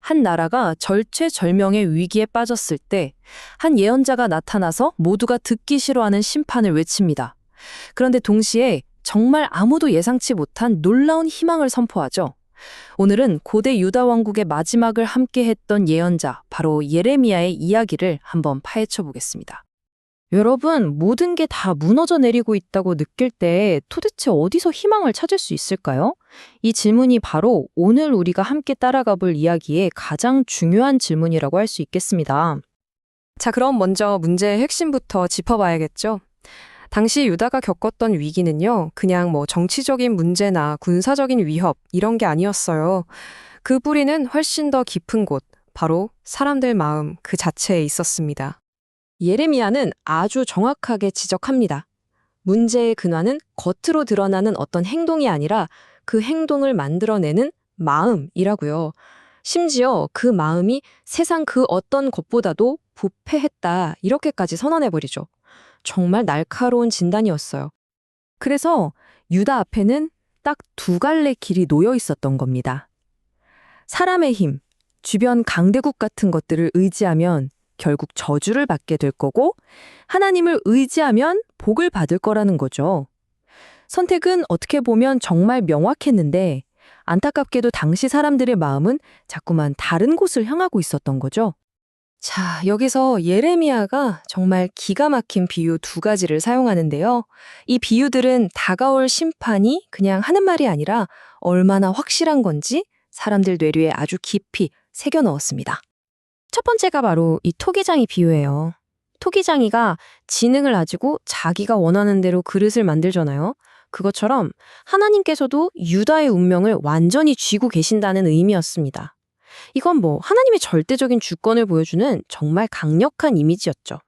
한 나라가 절체절명의 위기에 빠졌을 때 한 예언자가 나타나서 모두가 듣기 싫어하는 심판을 외칩니다. 그런데 동시에 정말 아무도 예상치 못한 놀라운 희망을 선포하죠. 오늘은 고대 유다 왕국의 마지막을 함께했던 예언자, 바로 예레미야의 이야기를 한번 파헤쳐 보겠습니다. 여러분, 모든 게 다 무너져 내리고 있다고 느낄 때 도대체 어디서 희망을 찾을 수 있을까요? 이 질문이 바로 오늘 우리가 함께 따라가 볼 이야기의 가장 중요한 질문이라고 할 수 있겠습니다. 자, 그럼 먼저 문제의 핵심부터 짚어봐야겠죠. 당시 유다가 겪었던 위기는요, 그냥 정치적인 문제나 군사적인 위협, 이런 게 아니었어요. 그 뿌리는 훨씬 더 깊은 곳, 바로 사람들 마음 그 자체에 있었습니다. 예레미야는 아주 정확하게 지적합니다. 문제의 근원은 겉으로 드러나는 어떤 행동이 아니라 그 행동을 만들어내는 마음이라고요. 심지어 그 마음이 세상 그 어떤 것보다도 부패했다, 이렇게까지 선언해버리죠. 정말 날카로운 진단이었어요. 그래서 유다 앞에는 딱 두 갈래 길이 놓여 있었던 겁니다. 사람의 힘, 주변 강대국 같은 것들을 의지하면 결국 저주를 받게 될 거고, 하나님을 의지하면 복을 받을 거라는 거죠. 선택은 어떻게 보면 정말 명확했는데, 안타깝게도 당시 사람들의 마음은 자꾸만 다른 곳을 향하고 있었던 거죠. 자, 여기서 예레미야가 정말 기가 막힌 비유 두 가지를 사용하는데요. 이 비유들은 다가올 심판이 그냥 하는 말이 아니라 얼마나 확실한 건지 사람들 뇌리에 아주 깊이 새겨 넣었습니다. 첫 번째가 바로 이 토기장이 비유예요. 토기장이가 지능을 가지고 자기가 원하는 대로 그릇을 만들잖아요. 그것처럼 하나님께서도 유다의 운명을 완전히 쥐고 계신다는 의미였습니다. 이건 하나님의 절대적인 주권을 보여주는 정말 강력한 이미지였죠.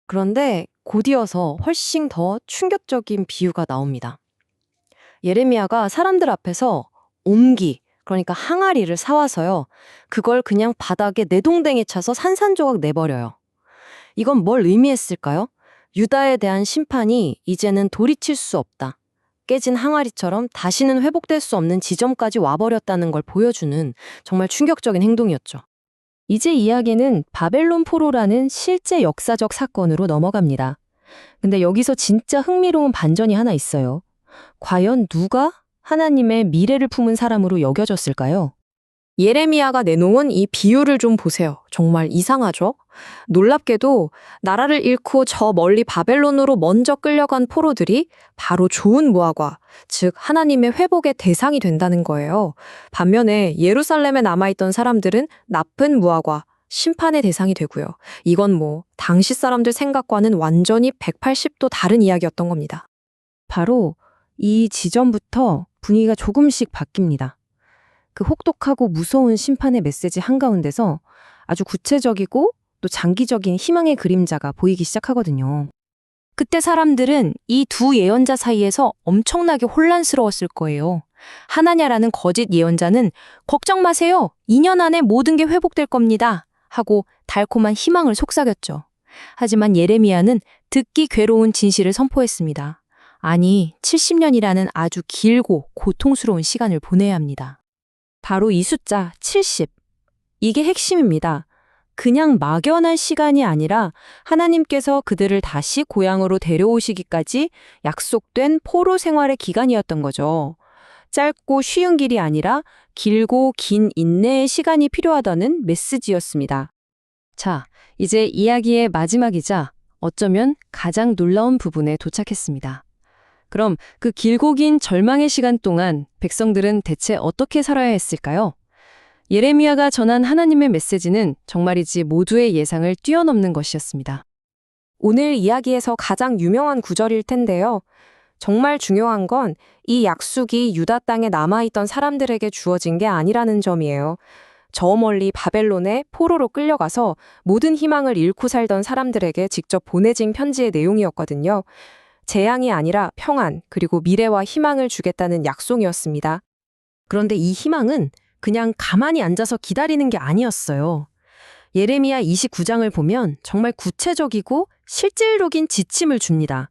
그런데 곧이어서 훨씬 더 충격적인 비유가 나옵니다. 예레미야가 사람들 앞에서 옹기, 그러니까 항아리를 사와서요. 그걸 그냥 바닥에 내동댕이 차서 산산조각 내버려요. 이건 뭘 의미했을까요? 유다에 대한 심판이 이제는 돌이칠 수 없다. 깨진 항아리처럼 다시는 회복될 수 없는 지점까지 와버렸다는 걸 보여주는 정말 충격적인 행동이었죠. 이제 이야기는 바벨론 포로라는 실제 역사적 사건으로 넘어갑니다. 근데 여기서 진짜 흥미로운 반전이 하나 있어요. 과연 누가 하나님의 미래를 품은 사람으로 여겨졌을까요? 예레미야가 내놓은 이 비유를 좀 보세요. 정말 이상하죠? 놀랍게도 나라를 잃고 저 멀리 바벨론으로 먼저 끌려간 포로들이 바로 좋은 무화과, 즉 하나님의 회복의 대상이 된다는 거예요. 반면에 예루살렘에 남아있던 사람들은 나쁜 무화과, 심판의 대상이 되고요. 이건 당시 사람들 생각과는 완전히 180도 다른 이야기였던 겁니다. 바로 이 지점부터 분위기가 조금씩 바뀝니다. 그 혹독하고 무서운 심판의 메시지 한가운데서 아주 구체적이고 또 장기적인 희망의 그림자가 보이기 시작하거든요. 그때 사람들은 이 두 예언자 사이에서 엄청나게 혼란스러웠을 거예요. 하나냐라는 거짓 예언자는 걱정 마세요. 2년 안에 모든 게 회복될 겁니다. 하고 달콤한 희망을 속삭였죠. 하지만 예레미야는 듣기 괴로운 진실을 선포했습니다. 아니, 70년이라는 아주 길고 고통스러운 시간을 보내야 합니다. 바로 이 숫자 70. 이게 핵심입니다. 그냥 막연한 시간이 아니라 하나님께서 그들을 다시 고향으로 데려오시기까지 약속된 포로 생활의 기간이었던 거죠. 짧고 쉬운 길이 아니라 길고 긴 인내의 시간이 필요하다는 메시지였습니다. 자, 이제 이야기의 마지막이자 어쩌면 가장 놀라운 부분에 도착했습니다. 그럼 그 길고 긴 절망의 시간 동안 백성들은 대체 어떻게 살아야 했을까요? 예레미야가 전한 하나님의 메시지는 정말이지 모두의 예상을 뛰어넘는 것이었습니다. 오늘 이야기에서 가장 유명한 구절일 텐데요. 정말 중요한 건 이 약속이 유다 땅에 남아있던 사람들에게 주어진 게 아니라는 점이에요. 저 멀리 바벨론에 포로로 끌려가서 모든 희망을 잃고 살던 사람들에게 직접 보내진 편지의 내용이었거든요. 재앙이 아니라 평안, 그리고 미래와 희망을 주겠다는 약속이었습니다. 그런데 이 희망은 그냥 가만히 앉아서 기다리는 게 아니었어요. 예레미야 29장을 보면 정말 구체적이고 실질적인 지침을 줍니다.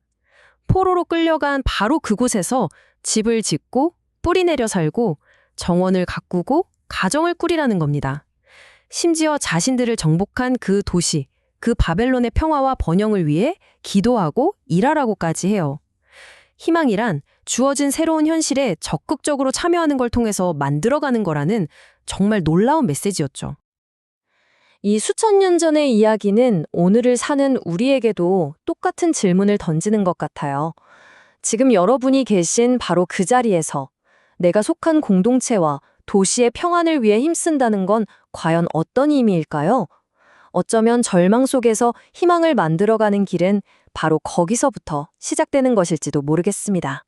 포로로 끌려간 바로 그곳에서 집을 짓고 뿌리 내려 살고 정원을 가꾸고 가정을 꾸리라는 겁니다. 심지어 자신들을 정복한 그 도시, 그 바벨론의 평화와 번영을 위해 기도하고 일하라고까지 해요. 희망이란 주어진 새로운 현실에 적극적으로 참여하는 걸 통해서 만들어가는 거라는 정말 놀라운 메시지였죠. 이 수천 년 전의 이야기는 오늘을 사는 우리에게도 똑같은 질문을 던지는 것 같아요. 지금 여러분이 계신 바로 그 자리에서 내가 속한 공동체와 도시의 평안을 위해 힘쓴다는 건 과연 어떤 의미일까요? 어쩌면 절망 속에서 희망을 만들어가는 길은 바로 거기서부터 시작되는 것일지도 모르겠습니다.